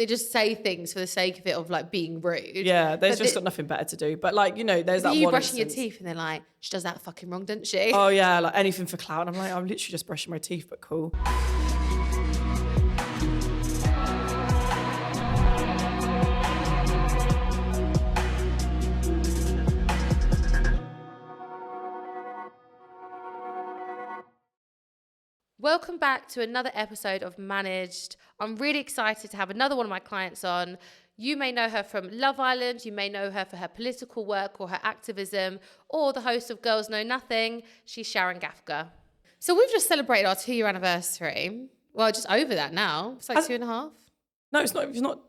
they just say things for the sake of it, of like being rude. Yeah, there's just got nothing better to do. But like, you know, there's that you one brushing instance. your teeth and they're like, she does that fucking wrong, doesn't she? Oh yeah, like anything for clout. And I'm like, I'm literally just brushing my teeth, but cool. Welcome back to another episode of Managed. I'm really excited to have another one of my clients on. You may know her from Love Island, you may know her for her political work or her activism, or the host of Girls Know Nothing. She's Sharon Gaffka. So we've just celebrated our 2-year anniversary. Well, just over that now. It's like 2.5. No, it's not.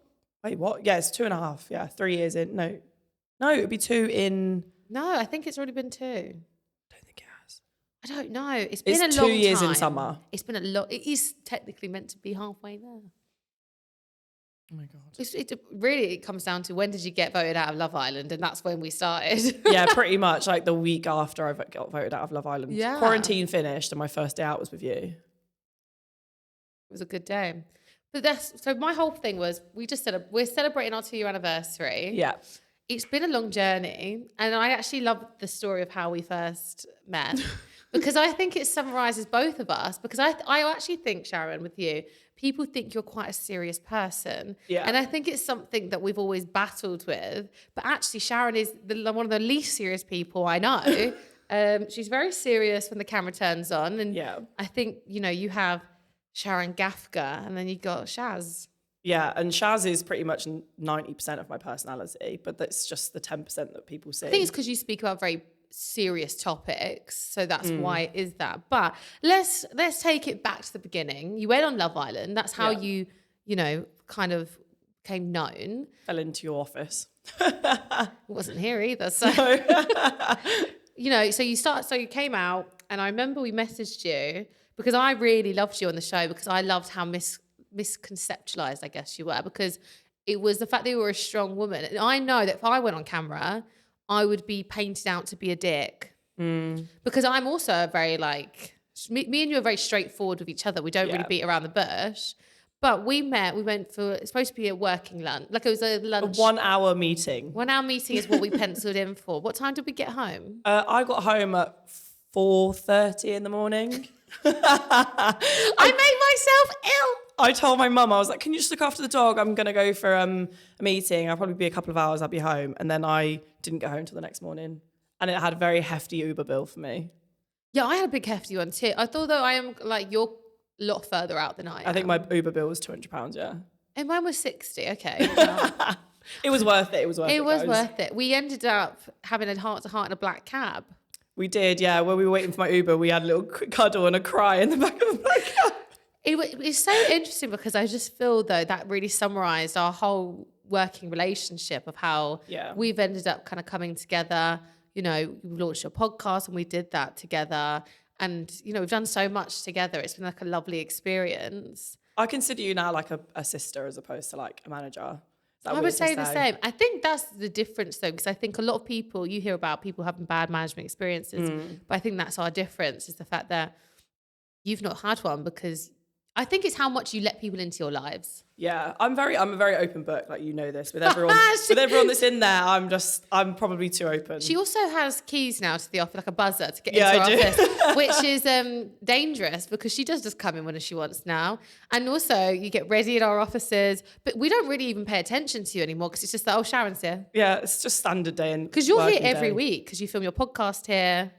Wait, what? Yeah, it's 2.5. Yeah, 3 years in. No, it'd be 2 in. No, I think it's already been 2. I don't think it has. I don't know. It's been a long It's time. 2 years in summer. It's been a lot. It is technically meant to be halfway there. Oh my God. It comes down to, when did you get voted out of Love Island? And that's when we started. Yeah, pretty much like the week after I got voted out of Love Island. Yeah. Quarantine finished and my first day out was with you. It was a good day. But so my whole thing was, we're celebrating our 2-year anniversary. Yeah. It's been a long journey. And I actually love the story of how we first met. Because I think it summarises both of us. Because I actually think, Sharon, with you, people think you're quite a serious person. Yeah. And I think it's something that we've always battled with. But actually, Sharon is one of the least serious people I know. She's very serious when the camera turns on. And Yeah. I think, you have Sharon Gaffka and then you got Shaz. Yeah, and Shaz is pretty much 90% of my personality, but that's just the 10% that people see. I think it's because you speak about very serious topics, so that's why it is that. But let's take it back to the beginning. You went on Love Island. That's how you kind of became known. Fell into your office. Wasn't here either, so No. so you came out, and I remember we messaged you because I really loved you on the show, because I loved how misconceptualized, I guess, you were, because it was the fact that you were a strong woman. And I know that if I went on camera, I would be painted out to be a dick. Because I'm also a very, me and you are very straightforward with each other. We don't really beat around the bush. But we went for, it's supposed to be a working lunch. Like, it was a lunch. A 1 hour meeting. 1 hour meeting is what we penciled in for. What time did we get home? I got home at 4:30 in the morning. I made myself ill. I told my mum, I was like, can you just look after the dog? I'm going to go for a meeting. I'll probably be a couple of hours. I'll be home. And then I didn't get home till the next morning. And it had a very hefty Uber bill for me. Yeah, I had a big hefty one too. I thought, though, I am you're a lot further out than I am. I think my Uber bill was £200, yeah. And mine was 60, okay. Well, It was worth it. It was worth it. it was guys. worth it. We ended up having a heart-to-heart in a black cab. We did, yeah. When we were waiting for my Uber, we had a little cuddle and a cry in the back of the black cab. It's so interesting because I just feel, though, that really summarised our whole working relationship of how we've ended up kind of coming together. You launched your podcast and we did that together. And, we've done so much together. It's been like a lovely experience. I consider you now like a sister as opposed to like a manager. I would say the same. I think that's the difference, though, because I think a lot of people, you hear about people having bad management experiences, but I think that's our difference, is the fact that you've not had one, because I think it's how much you let people into your lives. Yeah, I'm a very open book, like this. With everyone that's in there, I'm probably too open. She also has keys now to the office, like a buzzer to get into her office, which is dangerous, because she does just come in when she wants now. And also, you get ready at our offices, but we don't really even pay attention to you anymore, because it's just that, Sharon's here. Yeah, it's just standard day. Because you're here every week, because you film your podcast here.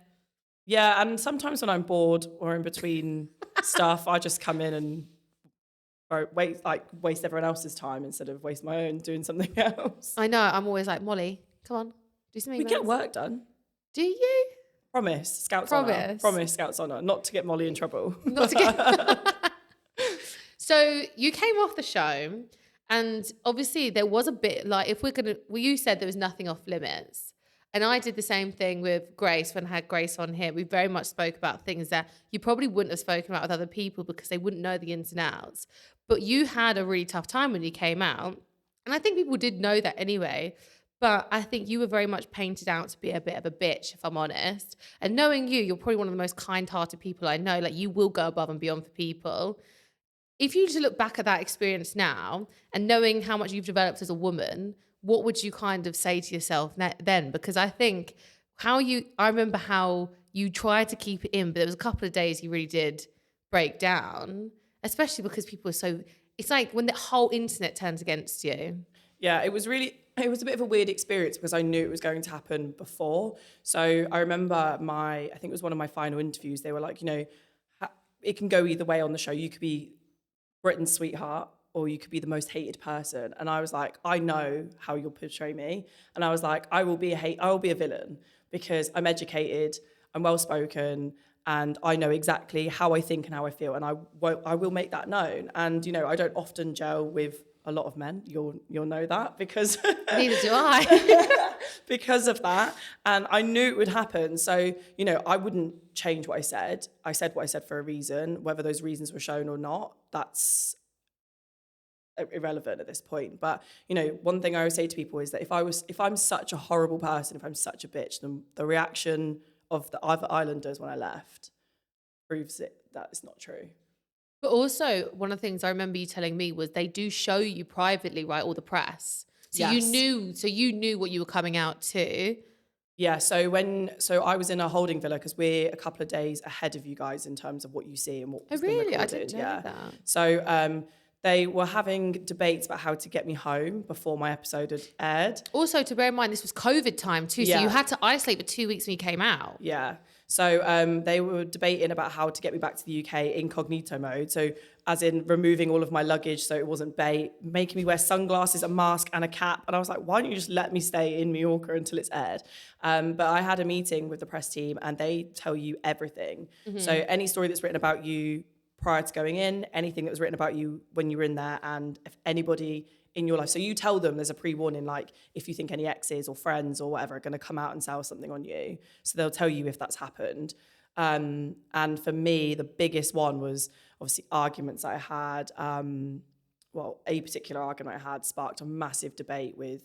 Yeah, and sometimes when I'm bored or in between stuff, I just come in and waste everyone else's time instead of waste my own doing something else. I know. I'm always like, Molly, come on, do something. We get work done. Do you? Promise, Scouts Honour. Promise, Scouts Honour. Not to get Molly in trouble. Not to get. So you came off the show, and obviously there was a bit like, you said there was nothing off limits. And I did the same thing with Grace when I had Grace on here. We very much spoke about things that you probably wouldn't have spoken about with other people because they wouldn't know the ins and outs. But you had a really tough time when you came out. And I think people did know that anyway. But I think you were very much painted out to be a bit of a bitch, if I'm honest. And knowing you're probably one of the most kind-hearted people I know. Like, you will go above and beyond for people. If you just look back at that experience now and knowing how much you've developed as a woman, what would you kind of say to yourself then? Because I think I remember how you tried to keep it in, but there was a couple of days you really did break down, especially because people are so, it's like when the whole internet turns against you. Yeah, it was a bit of a weird experience because I knew it was going to happen before. So I remember I think it was one of my final interviews. They were like, it can go either way on the show. You could be Britain's sweetheart or you could be the most hated person. And I was like, I know how you'll portray me. And I was like, I will be a villain because I'm educated, I'm well spoken, and I know exactly how I think and how I feel, and I will make that known. And I don't often gel with a lot of men. You'll know that because Neither do I. because of that. And I knew it would happen. So I wouldn't change what I said. I said what I said for a reason. Whether those reasons were shown or not, that's irrelevant at this point. But one thing I always say to people is that if I'm such a horrible person, if I'm such a bitch, then the reaction of the other islanders when I left proves that it's not true. But also, one of the things I remember you telling me was they do show you privately, right? All the press. So Yes. you knew what you were coming out to. Yeah, so I was in a holding villa because we're a couple of days ahead of you guys in terms of what you see and what was been recorded. I didn't know that. So they were having debates about how to get me home before my episode had aired. Also, to bear in mind, this was COVID time too, so Yeah. you had to isolate for 2 weeks when you came out. Yeah. So they were debating about how to get me back to the UK incognito mode. So as in removing all of my luggage so it wasn't bait, making me wear sunglasses, a mask and a cap. And I was like, why don't you just let me stay in Mallorca until it's aired? But I had a meeting with the press team and they tell you everything. Mm-hmm. So any story that's written about you prior to going in, anything that was written about you when you were in there, and if anybody in your life. So you tell them there's a pre-warning, like if you think any exes or friends or whatever are going to come out and sell something on you. So they'll tell you if that's happened. And for me, the biggest one was obviously arguments I had. A particular argument I had sparked a massive debate with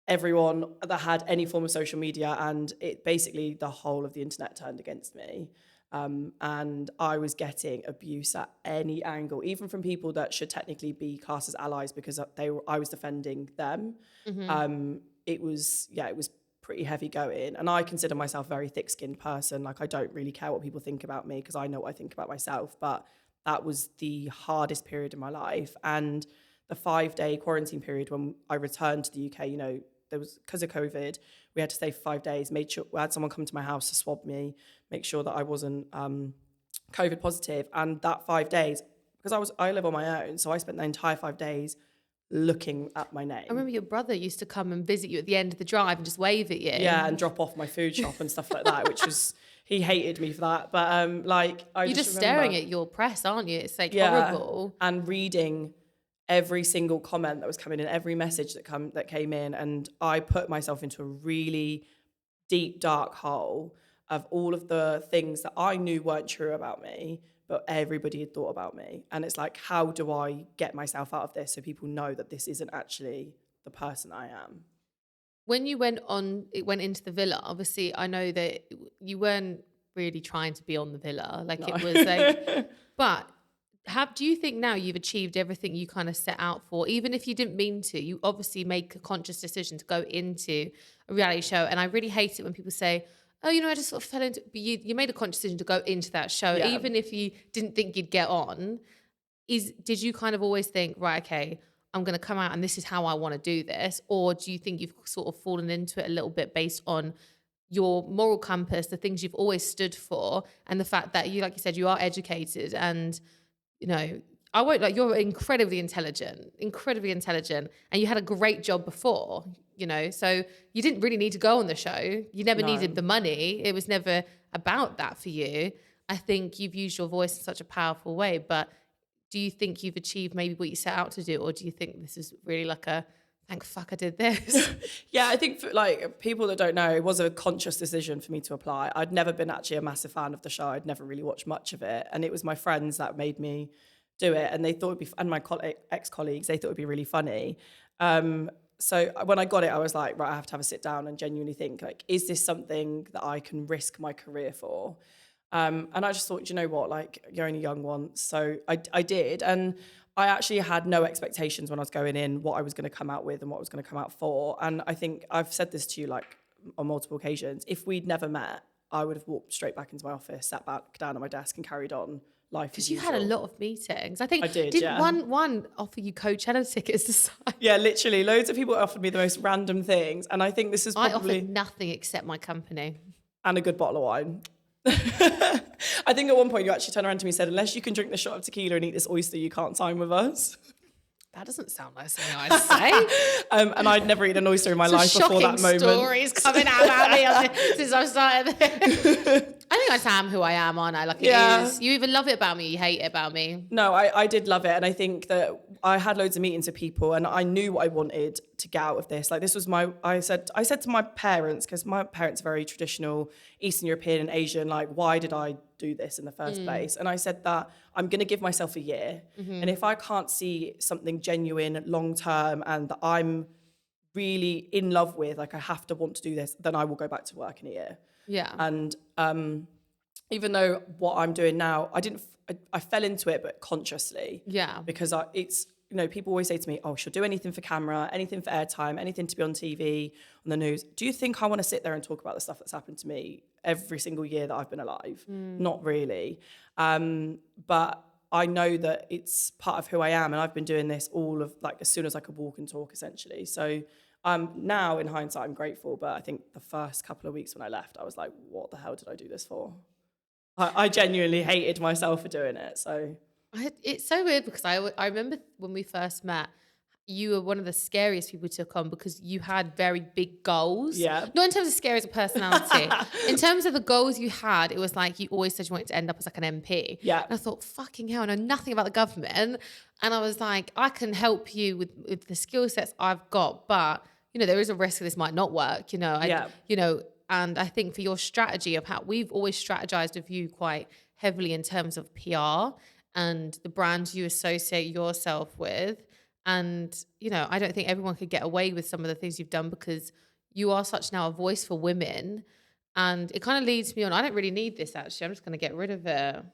everyone that had any form of social media, and it basically the whole of the internet turned against me. And I was getting abuse at any angle, even from people that should technically be cast as allies because I was defending them. Mm-hmm. It was pretty heavy going, and I consider myself a very thick-skinned person. Like I don't really care what people think about me because I know what I think about myself. But that was the hardest period in my life, and the 5-day quarantine period when I returned to the UK. There was, because of COVID, we had to stay for 5 days, made sure I had someone come to my house to swab me, make sure that I wasn't COVID positive. And that 5 days, because I live on my own, so I spent the entire 5 days looking at my name. I remember your brother used to come and visit you at the end of the drive and just wave at you. Yeah, and drop off my food shop and stuff like that, which was, he hated me for that. But you're just staring at your press, aren't you? It's like horrible. And reading every single comment that was coming in, every message that came in, and I put myself into a really deep, dark hole of all of the things that I knew weren't true about me, but everybody had thought about me. And it's like, how do I get myself out of this so people know that this isn't actually the person I am? When you went into the villa, obviously I know that you weren't really trying to be on the villa. Like no. It was like, but do you think now you've achieved everything you kind of set out for, even if you didn't mean to? You obviously make a conscious decision to go into a reality show. And I really hate it when people say, oh, I just sort of fell into, but you made a conscious decision to go into that show, even if you didn't think you'd get on. Did you kind of always think, right, okay, I'm going to come out and this is how I want to do this? Or do you think you've sort of fallen into it a little bit based on your moral compass, the things you've always stood for, and the fact that you, like you said, you are educated and, you're incredibly intelligent, and you had a great job before, so you didn't really need to go on the show. You never needed the money. It was never about that for you. I think you've used your voice in such a powerful way, but do you think you've achieved maybe what you set out to do, or do you think this is really like a, thank fuck I did this? Yeah, I think for, people that don't know, it was a conscious decision for me to apply. I'd never been actually a massive fan of the show. I'd never really watched much of it. And it was my friends that made me do it. And they thought it'd be, and my ex-colleagues, they thought it'd be really funny. So when I got it, I was like, right, I have to have a sit down and genuinely think, is this something that I can risk my career for? And I just thought, you know what, like, you're only young once. So I did. And I actually had no expectations when I was going in, what I was going to come out with and what I was going to come out for. And I think I've said this to you, like, on multiple occasions. If we'd never met, I would have walked straight back into my office, sat back down at my desk and carried on life as Because you usual. had a lot of meetings. I think I did, didn't yeah. one offer you Coachella tickets to sign? Yeah, literally. Loads of people offered me the most random things. And I think this is I probably... offered nothing except my company. And a good bottle of wine. I think at one point you actually turned around to me and said, unless you can drink this shot of tequila and eat this oyster, you can't sign with us. That doesn't sound like something I'd say. And I'd never eaten an oyster in my life before that moment. Stories coming out about me since I started. I think I just am who I am, aren't I? Like, it is. You either love it about me, or you hate it about me. No, I did love it. And I think that I had loads of meetings with people and I knew what I wanted to get out of this. Like, this was I said to my parents, because my parents are very traditional, Eastern European and Asian, like, why did I do this in the first place? And I said that I'm going to give myself a year. And if I can't see something genuine, long-term, and that I'm really in love with, like, I have to want to do this, then I will go back to work in a year. Yeah. And even though what I'm doing now, I fell into it, but consciously. Yeah. Because it's, you know, people always say to me, oh, she'll do anything for camera, anything for airtime, anything to be on TV, on the news. Do you think I want to sit there and talk about the stuff that's happened to me every single year that I've been alive? Not really. But I know that it's part of who I am. And I've been doing this as soon as I could walk and talk, essentially. So now, in hindsight, I'm grateful. But I think the first couple of weeks when I left, I was like, what the hell did I do this for? I genuinely hated myself for doing it. So it's so weird because I remember when we first met, you were one of the scariest people to took on because you had very big goals. Yeah. Not in terms of scary as a personality. In terms of the goals you had, it was like you always said you wanted to end up as like an MP. Yeah. And I thought, fucking hell, I know nothing about the government. And I was like, I can help you with the skill sets I've got, but you know, there is a risk that this might not work, you know. And I think for your strategy of how we've always strategized with you quite heavily in terms of PR and the brands you associate yourself with. And, you know, I don't think everyone could get away with some of the things you've done because you are such now a voice for women. And it kind of leads me on. I don't really need this, actually. I'm just going to get rid of it.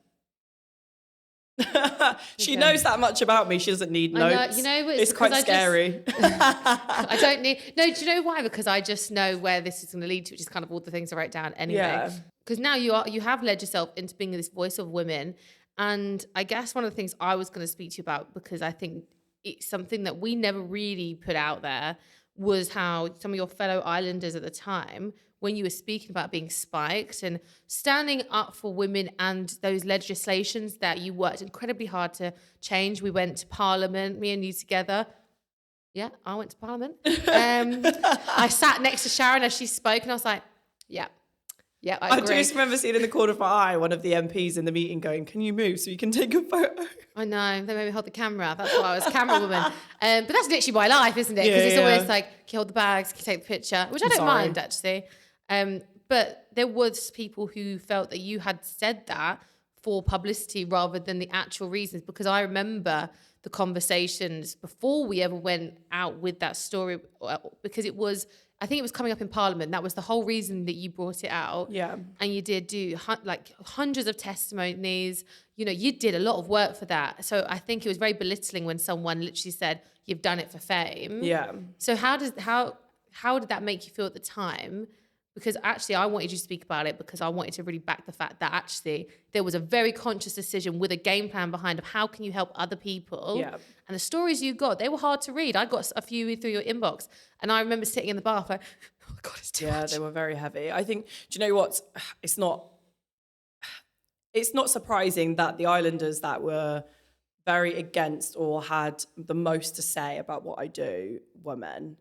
She knows that much about me. She doesn't need notes. You know, it's quite scary. I don't need... No, do you know why? Because I just know where this is going to lead to, which is kind of all the things I write down anyway. Because now you have led yourself into being this voice of women. And I guess one of the things I was going to speak to you about, because I think it's something that we never really put out there, was how some of your fellow islanders at the time, when you were speaking about being spiked and standing up for women and those legislations that you worked incredibly hard to change. We went to Parliament, me and you together. Yeah, I went to Parliament. I sat next to Sharon as she spoke and I was like, yeah, I agree. I just remember seeing in the corner of my eye one of the MPs in the meeting going, can you move so you can take a photo? I know, they made me hold the camera. That's why I was a camera woman. But that's literally my life, isn't it? Because it's always like, can you hold the bags, can you take the picture? Which I don't mind, actually. But there was people who felt that you had said that for publicity rather than the actual reasons. Because I remember the conversations before we ever went out with that story, because I think it was coming up in Parliament. That was the whole reason that you brought it out. Yeah. And you did do like hundreds of testimonies. You know, you did a lot of work for that. So I think it was very belittling when someone literally said, you've done it for fame. Yeah. So how did that make you feel at the time? Because actually I wanted you to speak about it because I wanted to really back the fact that actually there was a very conscious decision with a game plan behind of how can you help other people. Yeah. And the stories you got, they were hard to read. I got a few through your inbox and I remember sitting in the bath like, oh God, it's too much. Yeah, they were very heavy. I think, do you know what? It's not surprising that the islanders that were very against or had the most to say about what I do were men.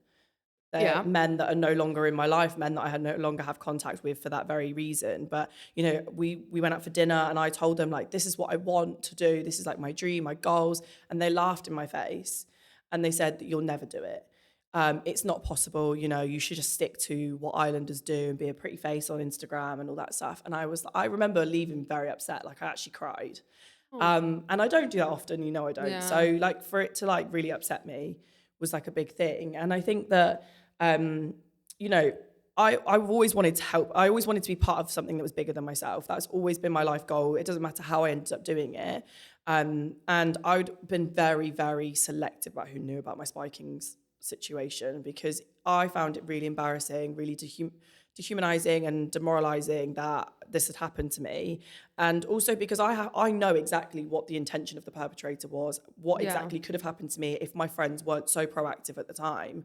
They're men that are no longer in my life, men that I no longer have contact with for that very reason. But, you know, we went out for dinner and I told them, like, this is what I want to do. This is like my dream, my goals. And they laughed in my face and they said that you'll never do it. It's not possible. You know, you should just stick to what islanders do and be a pretty face on Instagram and all that stuff. And I remember leaving very upset. Like, I actually cried. And I don't do that often, you know, I don't. Yeah. So, like, for it to, like, really upset me was, like, a big thing. And I think that, you know, I've always wanted to help. I always wanted to be part of something that was bigger than myself. That's always been my life goal. It doesn't matter how I ended up doing it. And I'd been very, very selective about who knew about my spikings situation, because I found it really embarrassing, really dehumanizing and demoralizing that this had happened to me. And also because I know exactly what the intention of the perpetrator was, what exactly could have happened to me if my friends weren't so proactive at the time.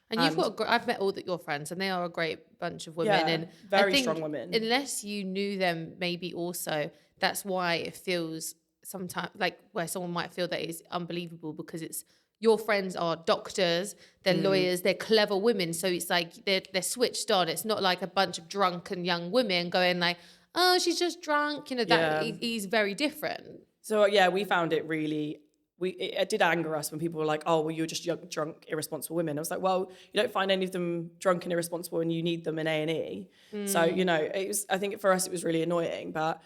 And you've got, I've met all your friends, and they are a great bunch of women. Yeah, And very I think strong women. unless you knew them, maybe also that's why it feels sometimes like where someone might feel that is unbelievable, because it's your friends are doctors, they're lawyers, they're clever women. So it's like they're switched on. It's not like a bunch of drunken young women going like, oh, she's just drunk. You know, that he's very different. So yeah, we found it really. It did anger us when people were like, "Oh, well, you're just young, drunk, irresponsible women." I was like, "Well, you don't find any of them drunk and irresponsible, and you need them in A&E." So it was. I think for us, it was really annoying. But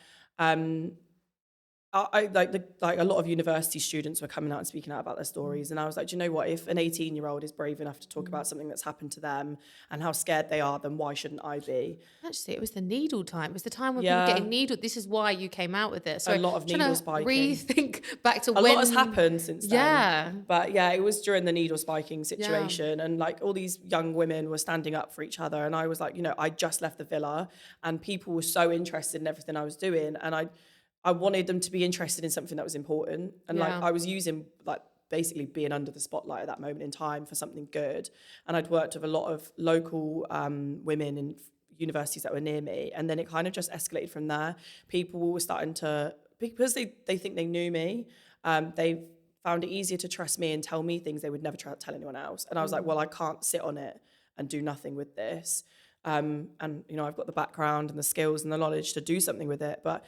I like a lot of university students were coming out and speaking out about their stories, and I was like, do you know what? If an 18-year-old is brave enough to talk about something that's happened to them and how scared they are, then why shouldn't I be? Actually, it was the needle time. It was the time when people were getting needled. This is why you came out with it. So a lot of needle spiking. Rethink back to a lot has happened since then. Yeah. But yeah, it was during the needle spiking situation, and like all these young women were standing up for each other, and I was like, I just left the villa, and people were so interested in everything I was doing, and I wanted them to be interested in something that was important. And like I was using like basically being under the spotlight at that moment in time for something good. And I'd worked with a lot of local women in universities that were near me. And then it kind of just escalated from there. People were starting to, because they think they knew me, they found it easier to trust me and tell me things they would never tell anyone else. And I was like, well, I can't sit on it and do nothing with this. And I've got the background and the skills and the knowledge to do something with it. But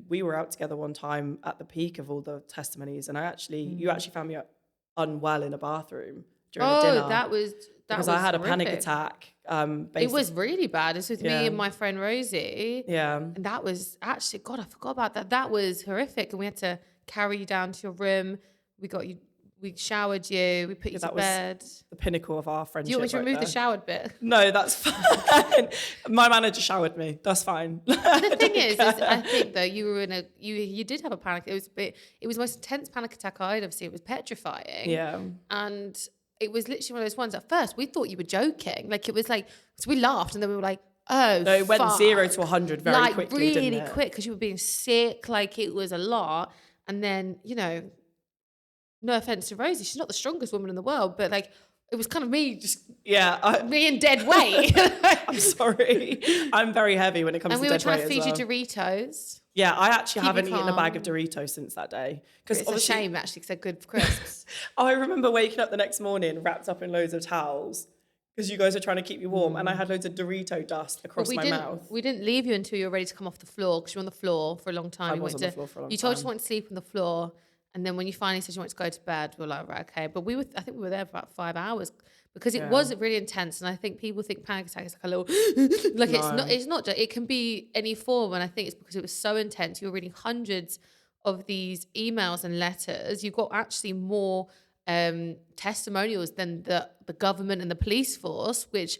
we were out together one time at the peak of all the testimonies, and you actually found me unwell in a bathroom during a dinner. that was because I had a panic attack. It was really bad. It's with me and my friend Rosie. Yeah, and that was actually, God, I forgot about that. That was horrific, and we had to carry you down to your room. We showered you. We put you to bed. The pinnacle of our friendship. Do you want me to remove the showered bit? No, that's fine. My manager showered me. That's fine. The thing is, I think though you were you did have a panic. It was the most intense panic attack I'd ever seen. It was petrifying. Yeah. And it was literally one of those ones. At first, we thought you were joking. Like it was like, so we laughed, and then we were like, oh, no, it went 0 to 100 very quickly, really didn't it? quick, because you were being sick. Like it was a lot, and then no offense to Rosie, she's not the strongest woman in the world, but like it was kind of me just me in dead weight. I'm sorry, I'm very heavy when it comes to dead weight. And we were trying to feed you Doritos. Yeah, I actually haven't eaten a bag of Doritos since that day. It's a shame actually, because they're good for crisps. I remember waking up the next morning wrapped up in loads of towels because you guys were trying to keep me warm, and I had loads of Dorito dust across my mouth. We didn't leave you until you were ready to come off the floor, because you were on the floor for a long time. I was on the floor for a long time. You told us you wanted to sleep on the floor. And then when you finally said you wanted to go to bed, we were like, right, okay. But I think we were there for about 5 hours, because it was really intense. And I think people think panic attack is like a little, like it's not, it can be any form. And I think it's because it was so intense. You were reading hundreds of these emails and letters. You got actually more testimonials than the government and the police force, which,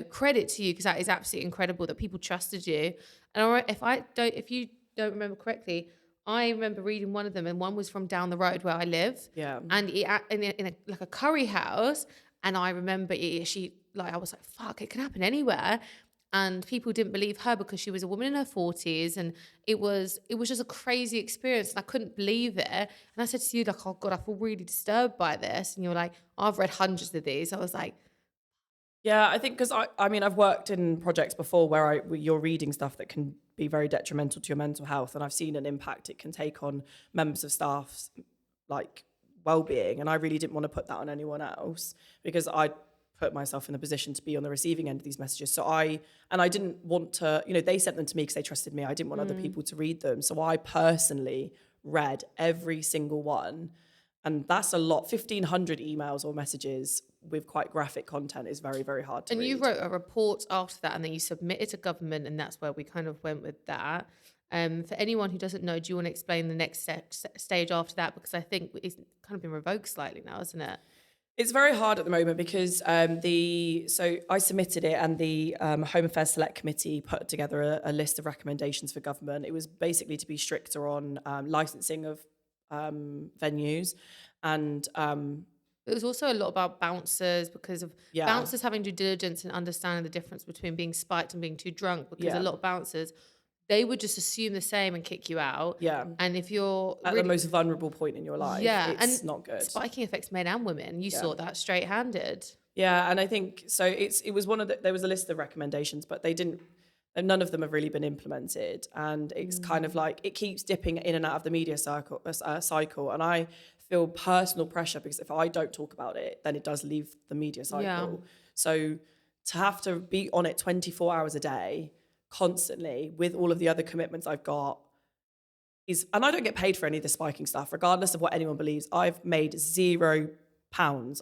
credit to you, because that is absolutely incredible that people trusted you. And if you don't remember correctly, I remember reading one of them, and one was from down the road where I live. Yeah. And in a curry house. And I remember I was like, fuck, it can happen anywhere. And people didn't believe her because she was a woman in her 40s. And it was just a crazy experience. And I couldn't believe it. And I said to you, like, oh God, I feel really disturbed by this. And you were like, I've read hundreds of these. I was like, yeah, I think because I've worked in projects before where you're reading stuff that can be very detrimental to your mental health, and I've seen an impact it can take on members of staff's like well-being, and I really didn't want to put that on anyone else, because I put myself in the position to be on the receiving end of these messages. So I didn't want to, they sent them to me because they trusted me. I didn't want other people to read them, so I personally read every single one. And that's a lot. 1,500 emails or messages with quite graphic content is very, very hard to read. And you wrote a report after that, and then you submitted to government, and that's where we kind of went with that. For anyone who doesn't know, do you want to explain the next stage after that? Because I think it's kind of been revoked slightly now, isn't it? It's very hard at the moment because so I submitted it, and the Home Affairs Select Committee put together a list of recommendations for government. It was basically to be stricter on licensing of venues, and It was also a lot about bouncers because of yeah, bouncers having due diligence and understanding the difference between being spiked and being too drunk, because a lot of bouncers, they would just assume the same and kick you out. yeah. And if you're At the most vulnerable point in your life, it's and not good. spiking affects men and women. You saw that straight-handed. Yeah, and I think so. It was one of there was a list of recommendations, but none of them have really been implemented, and it's kind of like it keeps dipping in and out of the media cycle, and I feel personal pressure because if I don't talk about it, then it does leave the media cycle. Yeah. So to have to be on it 24 hours a day, constantly, with all of the other commitments I've got, and I don't get paid for any of the spiking stuff, regardless of what anyone believes. I've made £0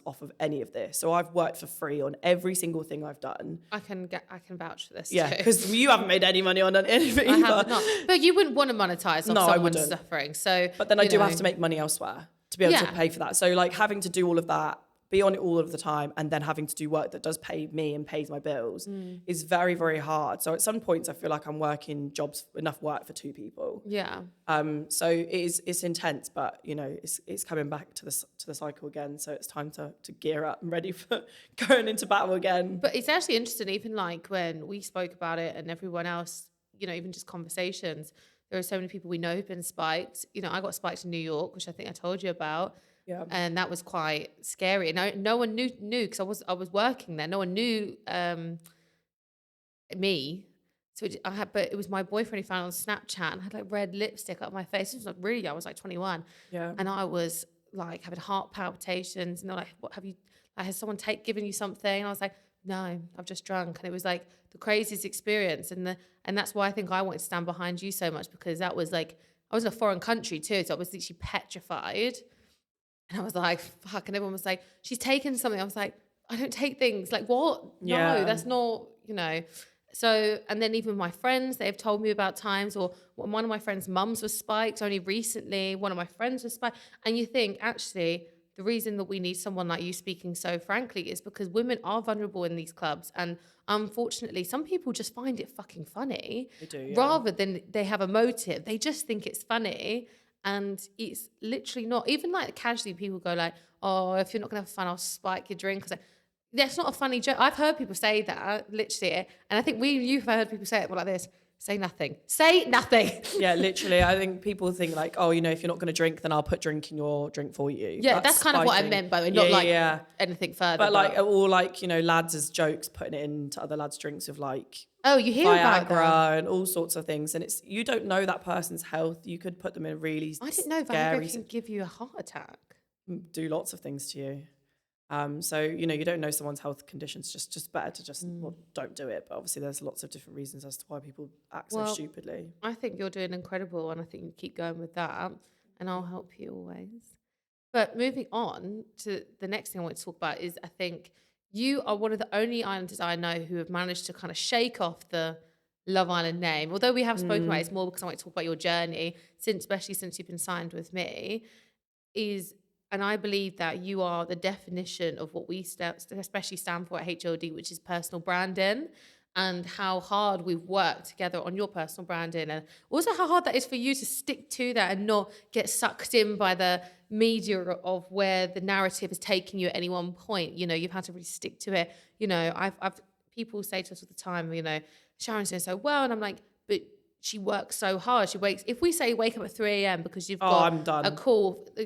off of any of this. So I've worked for free on every single thing I've done. I can vouch for this. Yeah, too. because you haven't made any money on anything I either. have not. But you wouldn't want to monetize off someone's suffering. So, but then I do have to make money elsewhere to be able to pay for that. So like having to do all of that, be on it all of the time, and then having to do work that does pay me and pays my bills is very, very hard. So at some points I feel like I'm working enough work for two people. Yeah. So it's intense, but it's coming back to the cycle again. So it's time to gear up and ready for going into battle again. But it's actually interesting, even like when we spoke about it and everyone else, even just conversations, there are so many people we know who've been spiked. I got spiked in New York, which I think I told you about. Yeah. And that was quite scary. And no one knew because I was working there. No one knew me. So but it was my boyfriend who found on Snapchat and had like red lipstick up my face. It was like really young. I was like 21. Yeah. And I was like having heart palpitations. And they're like, "What have you? Like, has someone given you something?" And I was like, "No, I've just drunk." And it was like the craziest experience. And that's why I think I wanted to stand behind you so much, because that was like, I was in a foreign country too, so I was literally petrified. And I was like, fuck. And everyone was like, "She's taken something." I was like, "I don't take things." Like, what? Yeah. No, that's not, So, and then even my friends, they've told me about times, or one of my friends' mums was spiked only recently. One of my friends was spiked. And you think, actually, the reason that we need someone like you speaking so frankly is because women are vulnerable in these clubs. And unfortunately, some people just find it fucking funny. They do, yeah. Rather than they have a motive. They just think it's funny. And it's literally not. Even like casually, people go like, "Oh, if you're not gonna have fun, I'll spike your drink." Like, that's not a funny joke. I've heard people say that, literally, and I think you've heard people say it like this: "Say nothing. Say nothing." Yeah, literally. I think people think like, "Oh, if you're not going to drink, then I'll put drink in your drink for you." Yeah, that's kind of what I meant by the way. Not anything further. But or lads as jokes, putting it into other lads' drinks of like, oh, you hear about that? Viagra and all sorts of things, and you don't know that person's health. You could put them in really I didn't know Viagra can give you a heart attack. Do lots of things to you. So you don't know someone's health conditions. Just better to don't do it. But obviously, there's lots of different reasons as to why people act so stupidly. I think you're doing incredible, and I think you keep going with that, and I'll help you always. But moving on to the next thing I want to talk about is, I think you are one of the only islanders I know who have managed to kind of shake off the Love Island name. Although we have spoken about it, it's more because I want to talk about your journey, especially since you've been signed with me, and I believe that you are the definition of what we especially stand for at HLD, which is personal branding, and how hard we've worked together on your personal branding, and also how hard that is for you to stick to that and not get sucked in by the media of where the narrative is taking you at any one point. You've had to really stick to it. I've people say to us all the time, "Sharon's doing so well," and I'm like, "But she works so hard. If we say wake up at 3 a.m. because you've got I'm done. a call, a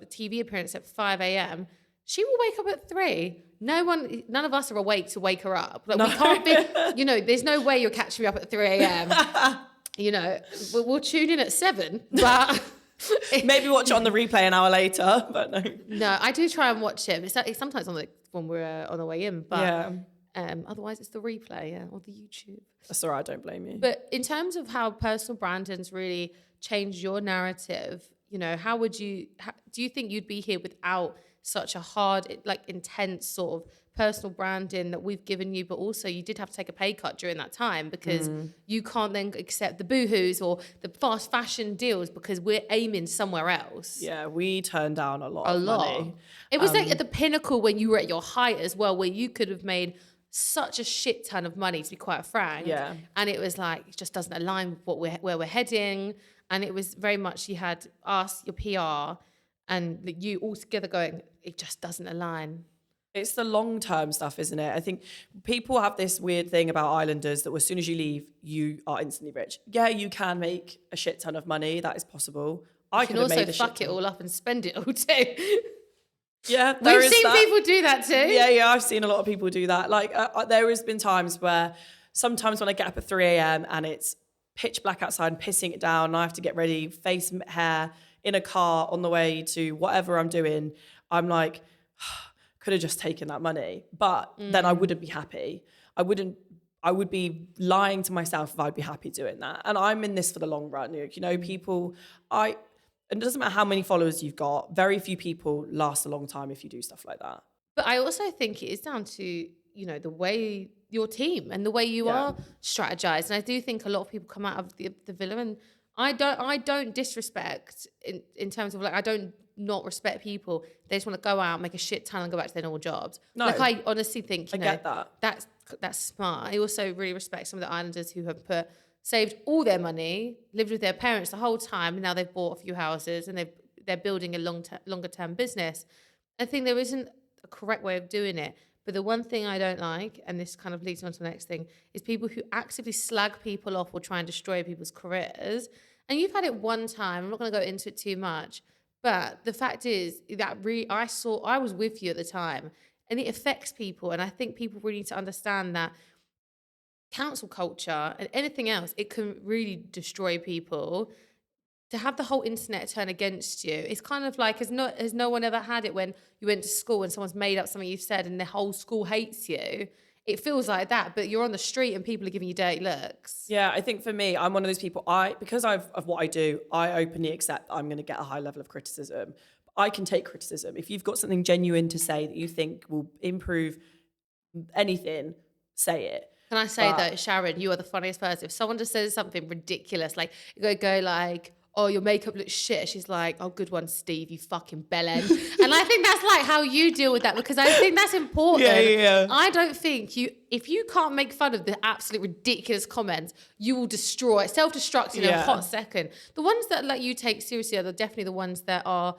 TV appearance at 5 a.m., she will wake up at 3. None of us are awake to wake her up. Like, no. We can't be, there's no way you're catching me up at 3 a.m. We'll tune in at 7, but maybe watch it on the replay an hour later, but no. No, I do try and watch it. It's sometimes when we're on the way in, but yeah. Otherwise it's the replay, or the YouTube. That's all right, I don't blame you. But in terms of how personal branding's really changed your narrative, how do you think you'd be here without such a hard, like intense sort of personal branding that we've given you, but also you did have to take a pay cut during that time because you can't then accept the boohoos or the fast fashion deals because we're aiming somewhere else. Yeah, we turned down a lot A of lot. money. It was like at the pinnacle when you were at your height as well, where you could have made such a shit ton of money, to be quite frank. Yeah. And it was like, it just doesn't align with where we're heading. And it was very much, you had us, your PR, and you all together going, it just doesn't align. It's the long-term stuff, isn't it? I think people have this weird thing about Islanders that as soon as you leave, you are instantly rich. Yeah, you can make a shit ton of money. That is possible. I You could can have made also a fuck shit it ton. all up and spend it all too. Yeah, there We've is seen that. people do that too. Yeah, I've seen a lot of people do that. Like, there has been times where sometimes when I get up at 3 a.m. and it's pitch black outside and pissing it down, and I have to get ready, face, hair, in a car on the way to whatever I'm doing, I'm like, could have just taken that money. But then I wouldn't be happy. I would be lying to myself if I'd be happy doing that. And I'm in this for the long run. You know, people, and it doesn't matter how many followers you've got, very few people last a long time if you do stuff like that. But I also think it is down to, you know, the way your team and the way you are strategized. And I do think a lot of people come out of the villa, and I don't disrespect in terms of like, I don't not respect people. They just want to go out, make a shit ton and go back to their normal jobs. No. Like I honestly think, you know, get that. That's smart. I also really respect some of the Islanders who have saved all their money, lived with their parents the whole time, and now they've bought a few houses and they're building a longer term business. I think there isn't a correct way of doing it. But the one thing I don't like, and this kind of leads on to the next thing, is people who actively slag people off or try and destroy people's careers. And you've had it one time. I'm not going to go into it too much. But the fact is that I was with you at the time, and it affects people. And I think people really need to understand that council culture and anything else, it can really destroy people. To have the whole internet turn against you, it's kind of like, has no one ever had it when you went to school and someone's made up something you've said and the whole school hates you? It feels like that, but you're on the street and people are giving you dirty looks. Yeah, I think for me, I'm one of those people, because of what I do, I openly accept that I'm going to get a high level of criticism. I can take criticism. If you've got something genuine to say that you think will improve anything, say it. Can I say though, Sharon, you are the funniest person. If someone just says something ridiculous, like you go like, oh, your makeup looks shit. She's like, oh, good one, Steve, you fucking bellend. And I think that's like how you deal with that, because I think that's important. Yeah. I don't think if you can't make fun of the absolute ridiculous comments, you will self-destruct in a hot second. The ones that like you take seriously are definitely the ones that are,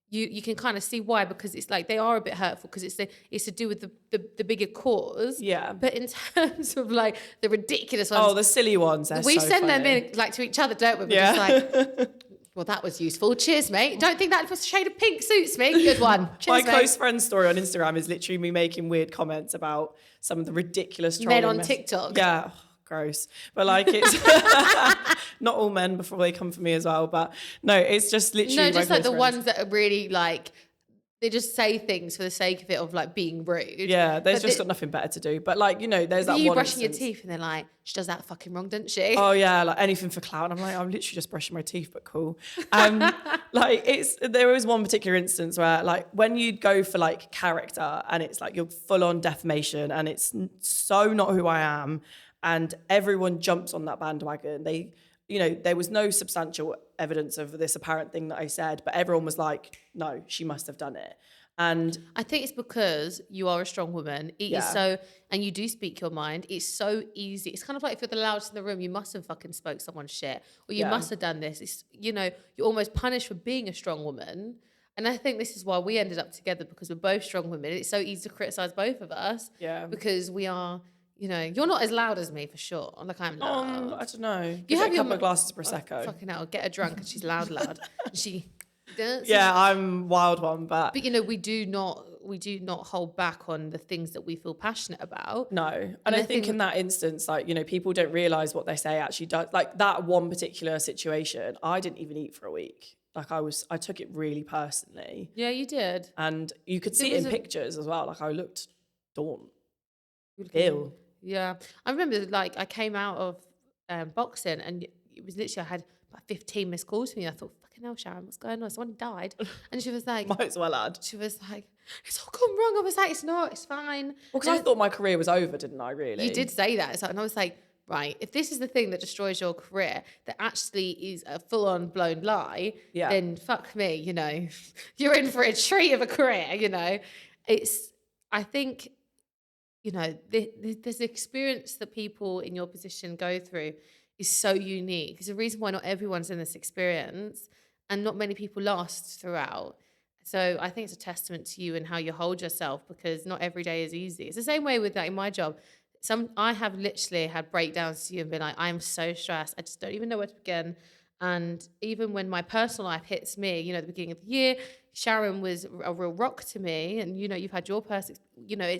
you can kind of see why, because it's like they are a bit hurtful because it's to do with the bigger cause. Yeah. But in terms of like the ridiculous ones, the silly ones. we send them in like to each other, don't we? We're just like, well, that was useful. Cheers, mate. Don't think that shade of pink suits me. Good one. Cheers, My close friend's story on Instagram is literally me making weird comments about some of the ridiculous trolling men on TikTok. Yeah. Gross. But like, it's not all men before they come for me as well, but no, it's just literally just like the friends. ones that are really like, they just say things for the sake of it, of like being rude. Yeah, there's just got nothing better to do. But like, you know, there's that you one brushing instance. your teeth and they're like, she does that fucking wrong, doesn't she? Oh yeah, like anything for clout. I'm like, I'm literally just brushing my teeth, but cool. Like there was one particular instance where like when you go for like character and it's like you're full on defamation and it's so not who I am, and everyone jumps on that bandwagon. There was no substantial evidence of this apparent thing that I said, but everyone was like, no, she must have done it. And I think it's because you are a strong woman. It is so, and you do speak your mind. It's so easy. It's kind of like if you're the loudest in the room, you must have fucking spoke someone's shit, or you must have done this. It's, you're almost punished for being a strong woman. And I think this is why we ended up together, because we're both strong women. It's so easy to criticize both of us. Yeah. Because we are, you're not as loud as me for sure. Like I'm loud. I don't know. You have a couple of glasses of Prosecco. Fucking hell, get her drunk and she's loud. And she dances. Yeah, I'm wild one, but we do not hold back on the things that we feel passionate about. No. And I think in that instance, like, people don't realize what they say actually does. Like that one particular situation, I didn't even eat for a week. Like I took it really personally. Yeah, you did. And you could see it in pictures as well. Like I looked daunted. Ill. Yeah. I remember like I came out of boxing and it was literally, I had about 15 missed calls from you. I thought, fucking hell, Sharon, what's going on? Someone died. And she was like, Might as well add. She was like, it's all gone wrong. I was like, it's not, it's fine. Well, because I thought my career was over, didn't I, really? You did say that. And I was like, right, if this is the thing that destroys your career, that actually is a full-on blown lie, then fuck me, you know. You're in for a treat of a career, you know. I think, you know, this experience that people in your position go through is so unique. There's a reason why not everyone's in this experience and not many people last throughout. So I think it's a testament to you and how you hold yourself, because not every day is easy. It's the same way with in my job. I have literally had breakdowns to you and been like, I'm so stressed. I just don't even know where to begin. And even when my personal life hits me, you know, at the beginning of the year, Sharon was a real rock to me. And, you know, you've had your personal, you know,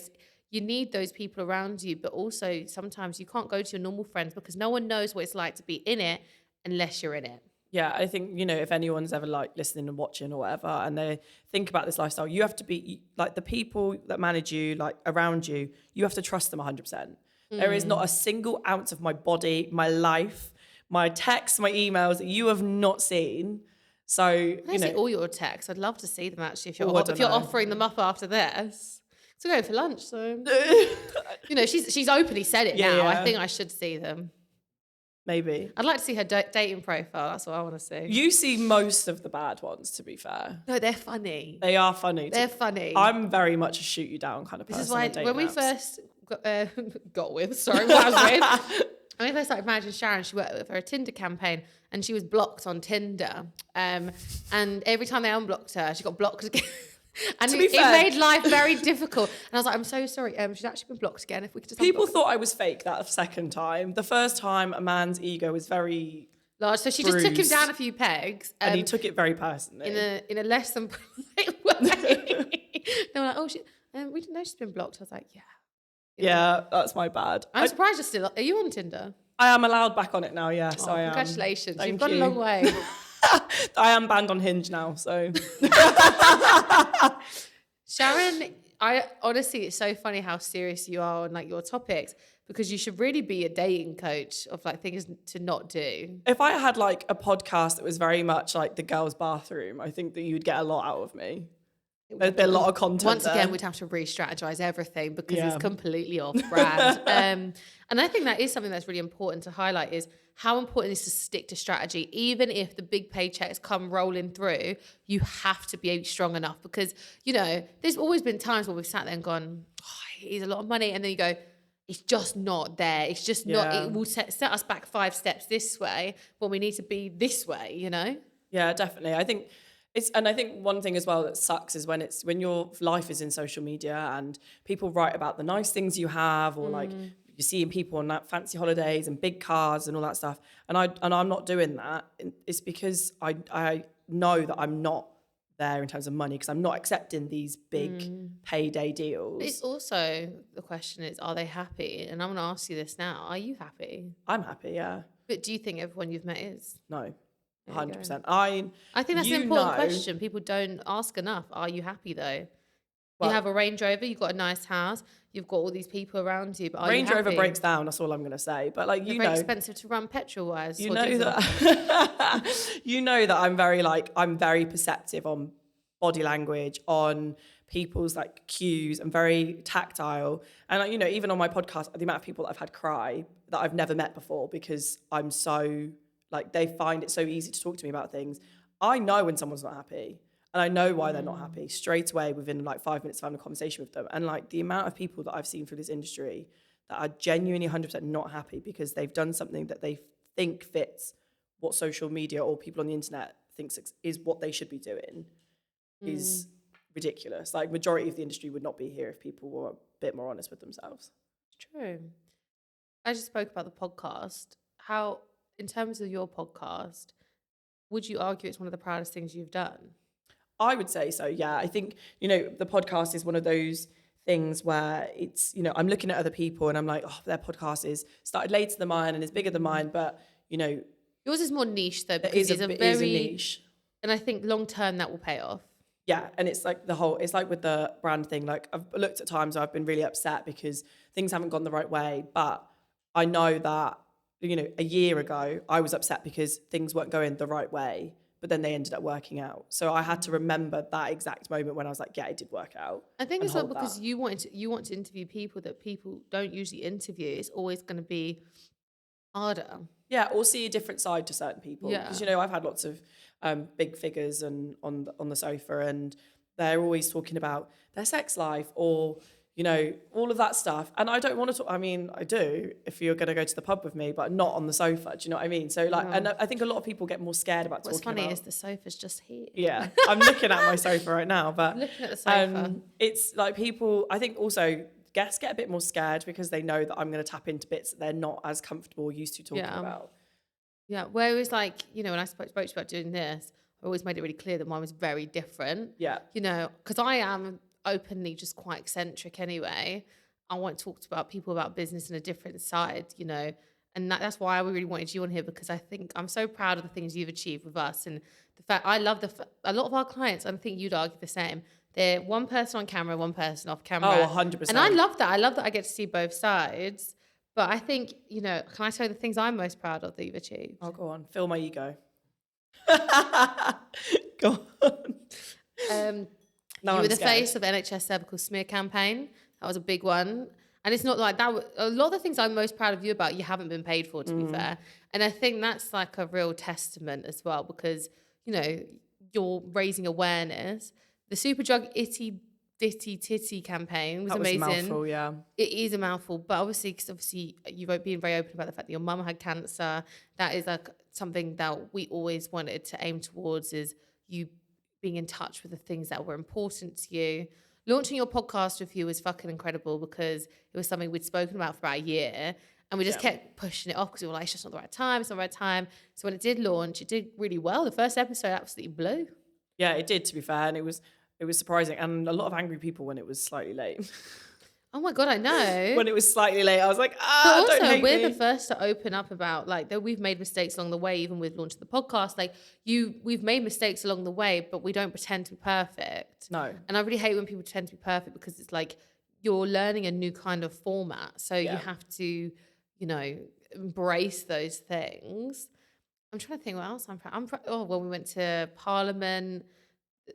you need those people around you, but also sometimes you can't go to your normal friends because no one knows what it's like to be in it unless you're in it. Yeah, I think, you know, if anyone's ever like listening and watching or whatever, and they think about this lifestyle, you have to be like the people that manage you, like around you, you have to trust them 100%. There is not a single ounce of my body, my life, my texts, my emails that you have not seen. So, you know, all your texts. I'd love to see them actually if you're know. offering them up after this. So going for lunch, so you know, she's openly said it now. Yeah. I think I should see them. Maybe. I'd like to see her dating profile. That's what I want to see. You see most of the bad ones, to be fair. No, they're funny. They are funny. They're funny. I'm very much a shoot you down kind of person. This is why when we first got with, sorry, what I was with. When I first started managing Sharon, she worked with her a Tinder campaign and she was blocked on Tinder. And every time they unblocked her, she got blocked again. And it made life very difficult. And I was like, I'm so sorry. She's actually been blocked again. If we could just People thought I was fake that second time. The first time, a man's ego was very large. So she just took him down a few pegs. And he took it very personally. In a less than polite way. They were like, oh, we didn't know she's been blocked. I was like, yeah. Yeah, that's my bad. I'm surprised you're still... Are you on Tinder? I am allowed back on it now, yes. I am. Congratulations. You've gone a long way. I am banned on Hinge now, so... Sharon, honestly, it's so funny how serious you are on like your topics, because you should really be a dating coach of like things to not do. If I had like a podcast that was very much like the girls' bathroom, I think that you'd get a lot out of me. There'd be a lot of content. Once again, we'd have to re-strategize everything because it's completely off brand. And I think that is something that's really important to highlight, is how important it is to stick to strategy. Even if the big paychecks come rolling through, you have to be strong enough, because, you know, there's always been times where we've sat there and gone, oh, it's a lot of money. And then you go, it's just not there. It's just not, it will set us back 5 steps this way when we need to be this way, you know? Yeah, definitely. I think I think one thing as well that sucks is when your life is in social media and people write about the nice things you have, or like you're seeing people on that fancy holidays and big cars and all that stuff. And I'm not doing that. It's because I know that I'm not there in terms of money, because I'm not accepting these big payday deals. But it's also, the question is, are they happy? And I'm going to ask you this now. Are you happy? I'm happy, yeah. But do you think everyone you've met is? No. 100%. I think that's an important question. People don't ask enough. Are you happy though? Well, you have a Range Rover, you've got a nice house, you've got all these people around you, but are Range you Rover breaks down, that's all I'm going to say. But like, They're very expensive to run petrol wise. You know that you know that I'm very perceptive on body language, on people's like cues. I'm very tactile. And like, you know, even on my podcast, the amount of people that I've had cry that I've never met before, because I'm so like, they find it so easy to talk to me about things. I know when someone's not happy, and I know why they're not happy straight away within like 5 minutes of having a conversation with them. And like the amount of people that I've seen through this industry that are genuinely 100% not happy because they've done something that they think fits what social media or people on the internet thinks is what they should be doing is ridiculous. Like, majority of the industry would not be here if people were a bit more honest with themselves. True. I just spoke about the podcast. How, in terms of your podcast, would you argue it's one of the proudest things you've done? I would say so, yeah. I think, you know, the podcast is one of those things where it's, you know, I'm looking at other people and I'm like, oh, their podcast is started later than mine and is bigger than mine, but, you know. Yours is more niche though, because it is a niche. And I think long term that will pay off. Yeah, and it's like it's like with the brand thing, like I've looked at times where I've been really upset because things haven't gone the right way, but I know that, you know, a year ago I was upset because things weren't going the right way. but then they ended up working out. So I had to remember that exact moment when I was like, yeah, it did work out. I think it's not because that. you want to interview people that people don't usually interview. It's always going to be harder. Yeah, or see a different side to certain people. Yeah. Because, you know, I've had lots of big figures and on the sofa, and they're always talking about their sex life or, you know, all of that stuff. And I don't want to talk, I mean, I do if you're going to go to the pub with me, but not on the sofa. Do you know what I mean? So like, and I think a lot of people get more scared about What's talking funny about. is the sofa's just here. Yeah, I'm looking at my sofa right now, but Looking at the sofa. it's like people, I think also guests get a bit more scared because they know that I'm going to tap into bits that they're not as comfortable or used to talking about. Yeah, whereas like, you know, when I spoke to you about doing this, I always made it really clear that mine was very different. Yeah. You know, because I am openly just quite eccentric anyway. I want to talk about people about business in a different side, you know, and that's why I really wanted you on here, because I think I'm so proud of the things you've achieved with us. And the fact, I love a lot of our clients, I think you'd argue the same. They're one person on camera, one person off camera. Oh, 100%. And I love that. I love that I get to see both sides. But I think, you know, can I tell you the things I'm most proud of that you've achieved? Oh, go on. Fill my ego. Go on. You were the face of NHS cervical smear campaign. That was a big one. And it's not like that. A lot of the things I'm most proud of you about, you haven't been paid for, to be fair. And I think that's like a real testament as well, because, you know, you're raising awareness. The Superdrug Itty Bitty Titty campaign was amazing. A mouthful, yeah. It is a mouthful, but obviously, because obviously you've been very open about the fact that your mum had cancer. That is like something that we always wanted to aim towards, is you being in touch with the things that were important to you. Launching your podcast with you was fucking incredible, because it was something we'd spoken about for about a year, and we just kept pushing it off because we were like, it's just not the right time, it's not the right time. So when it did launch, it did really well. The first episode absolutely blew. Yeah, it did, to be fair, and it was surprising, and a lot of angry people when it was slightly late. Oh my God, I know. When it was slightly late, I was like, but also, don't hate we're me. the first to open up about like that we've made mistakes along the way, even with launching the podcast. Like we've made mistakes along the way, but we don't pretend to be perfect. No. And I really hate when people pretend to be perfect, because it's like you're learning a new kind of format. So you have to, you know, embrace those things. I'm trying to think what else I'm proud. Well, we went to Parliament.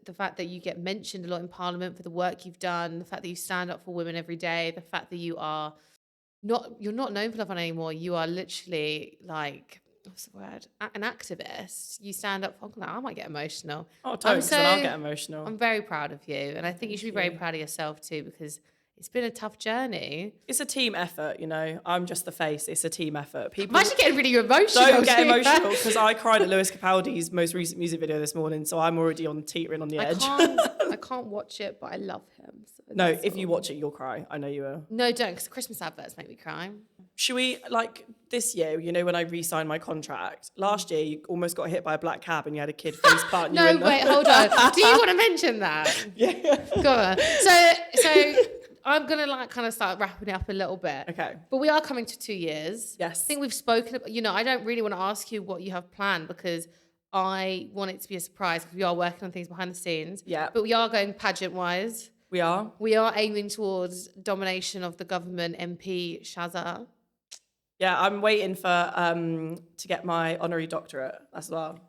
The fact that you get mentioned a lot in Parliament for the work you've done, the fact that you stand up for women every day, the fact that you're not known for love anymore. You are literally like, what's the word? An activist. You stand up for, I might get emotional. Oh, totally, because then I'll get emotional. I'm very proud of you. And I think you should be very proud of yourself too, because it's been a tough journey. It's a team effort, you know. I'm just the face. It's a team effort. People I'm actually getting really emotional. Don't get emotional, because I cried at Lewis Capaldi's most recent music video this morning, so I'm already teetering on the edge. I can't watch it, but I love him. So no, if you watch it, you'll cry. I know you will. No, don't, because Christmas adverts make me cry. Should we, like, this year, you know, when I re-signed my contract, last year you almost got hit by a black cab and you had a kid face plant. No, wait, hold on. Do you want to mention that? Yeah. Go on. So I'm going to like kind of start wrapping it up a little bit. Okay. But we are coming to 2 years. Yes. I think we've spoken about, you know, I don't really want to ask you what you have planned, because I want it to be a surprise, because we are working on things behind the scenes. Yeah. But we are going pageant-wise. We are. We are aiming towards domination of the government MP Shazza. Yeah, I'm waiting for to get my honorary doctorate as well.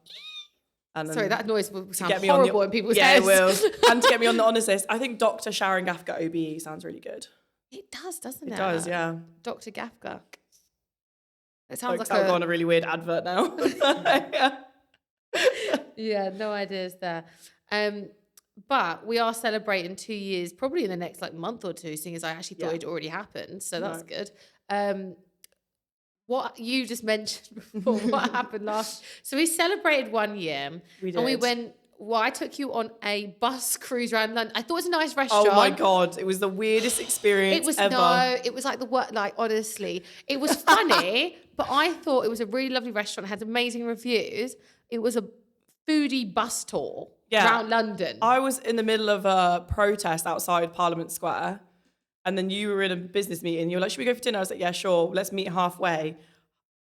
And sorry, that noise will sound get me horrible in people's heads. Yeah, it will. And to get me on the honours list. I think Dr. Sharon Gaffka OBE sounds really good. It does, doesn't it? It does, yeah. Dr. Gaffka. It sounds like I'll go on a really weird advert now. Yeah, no ideas there. But we are celebrating 2 years, probably in the next like month or two, seeing as I actually thought it already happened. So that's good. What you just mentioned before, what happened last? So we celebrated 1 year. We did. And we went, I took you on a bus cruise around London. I thought it was a nice restaurant. Oh my God, it was the weirdest experience ever. It was like the work, like honestly, it was funny, but I thought it was a really lovely restaurant. It had amazing reviews. It was a foodie bus tour around London. I was in the middle of a protest outside Parliament Square, and then you were in a business meeting. You were like, should we go for dinner? I was like, yeah, sure. Let's meet halfway.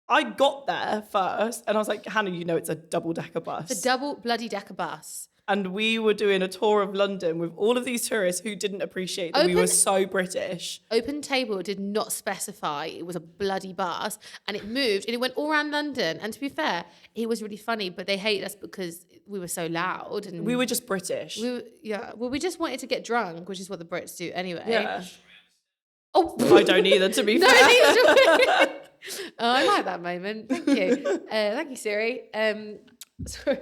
I got there first, and I was like, Hannah, you know it's a double-decker bus. The double bloody decker bus. And we were doing a tour of London with all of these tourists who didn't appreciate that we were so British. Open Table did not specify it was a bloody bus, and it moved and it went all around London. And to be fair, it was really funny, but they hate us because we were so loud and We were just British. we just wanted to get drunk, which is what the Brits do anyway. Yeah. Oh, I don't either, to be fair. no, neither do we. Oh, I like that moment. Thank you. Thank you, Siri. Sorry,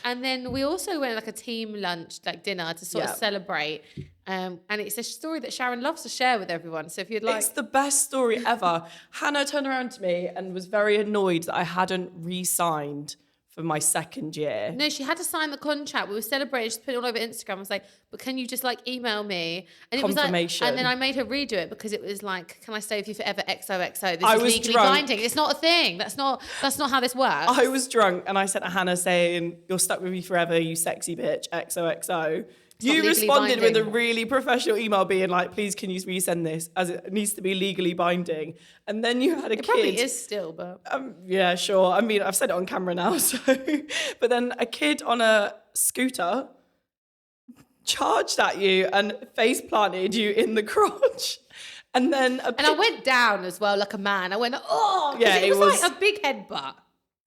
and then we also went like a team lunch, like dinner, to sort of celebrate. And it's a story that Sharon loves to share with everyone. So if you'd like, It's the best story ever. Hannah turned around to me and was very annoyed that I hadn't re-signed for my second year. no, she had to sign the contract. We were celebrating. She put it all over Instagram. I was like, but can you just like email me? And it was like, Confirmation. and then I made her redo it because it was like, can I stay with you forever? XOXO. This I is was legally drunk. binding. It's not a thing. That's not how this works. I was drunk and I sent a Hannah saying, "You're stuck with me forever, you sexy bitch, XOXO." You responded with a really professional email being like, "Please, can you resend this as it needs to be legally binding?" And then you had a kid. It probably is still, but Yeah, sure. I mean, I've said it on camera now. So, but then a kid on a scooter charged at you and face planted you in the crotch. And then I went down as well like a man. I went, oh, yeah, it was like a big headbutt.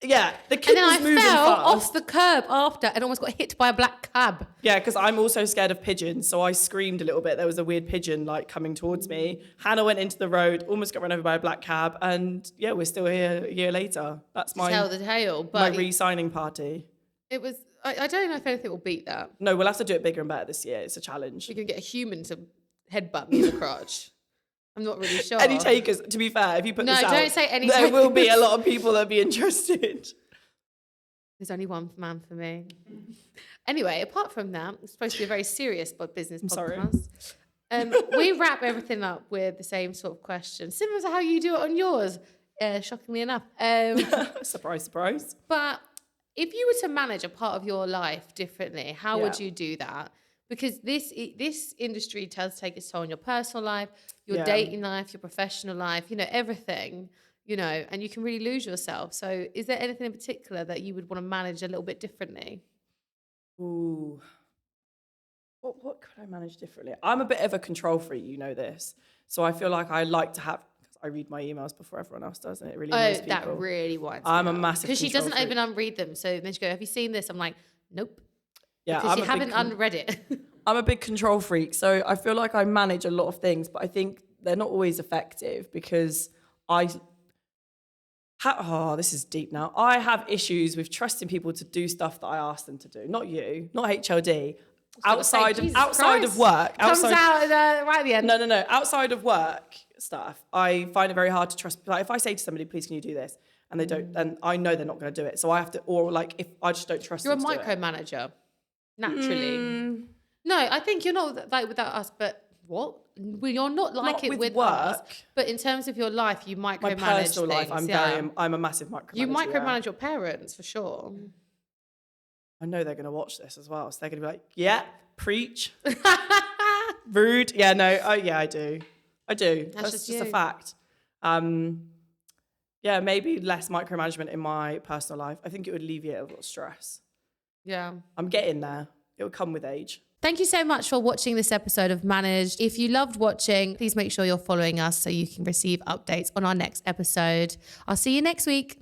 Yeah, the kid was moving fell fast. off the curb after and almost got hit by a black cab. Yeah, because I'm also scared of pigeons, so I screamed a little bit. There was a weird pigeon like coming towards me. Hannah went into the road, almost got run over by a black cab, and yeah, we're still here a year later. That's my Tell the tale, but my re-signing party. It was. I don't know if anything will beat that. No, we'll have to do it bigger and better this year. It's a challenge. We can get a human to headbutt me in the crotch. I'm not really sure. Any takers? To be fair, if you put this out, don't say any. There will be a takers. lot of people that be interested. There's only one man for me. Anyway, apart from that, it's supposed to be a very serious business podcast. We wrap everything up with the same sort of question, similar to how you do it on yours, shockingly enough. Surprise, surprise. But if you were to manage a part of your life differently, how would you do that? Because this industry does take its toll on your personal life, your dating life, your professional life, everything. And you can really lose yourself. So is there anything in particular that you would want to manage a little bit differently? Ooh. What could I manage differently? I'm a bit of a control freak, you know this. So I feel like I like to have, because I read my emails before everyone else does, and it really annoys people. That really winds me I'm a up. massive Because she control doesn't freak. even unread them. So then she go, have you seen this? I'm like, nope. Yeah, Because you haven't unread it. I'm a big control freak. So I feel like I manage a lot of things, but I think they're not always effective because this is deep now. I have issues with trusting people to do stuff that I ask them to do. Not you, not HLD. Outside of work. Comes out right at the end. No. Outside of work stuff, I find it very hard to trust. Like if I say to somebody, please can you do this? And they don't, then I know they're not going to do it. So I have to, or like if I just don't trust them. You're a micromanager, naturally. No, I think you're not like without us, but what? Well, you're not like Not it with work. us. But in terms of your life, you micromanage My personal life, things, I'm a massive micromanager. You micromanage your parents, for sure. I know they're going to watch this as well. So they're going to be like, yeah, preach. Rude. Yeah, no. Oh, yeah, I do. That's just a fact. Yeah, maybe less micromanagement in my personal life. I think it would alleviate a lot of stress. Yeah. I'm getting there. It will come with age. Thank you so much for watching this episode of Managed. If you loved watching, please make sure you're following us so you can receive updates on our next episode. I'll see you next week.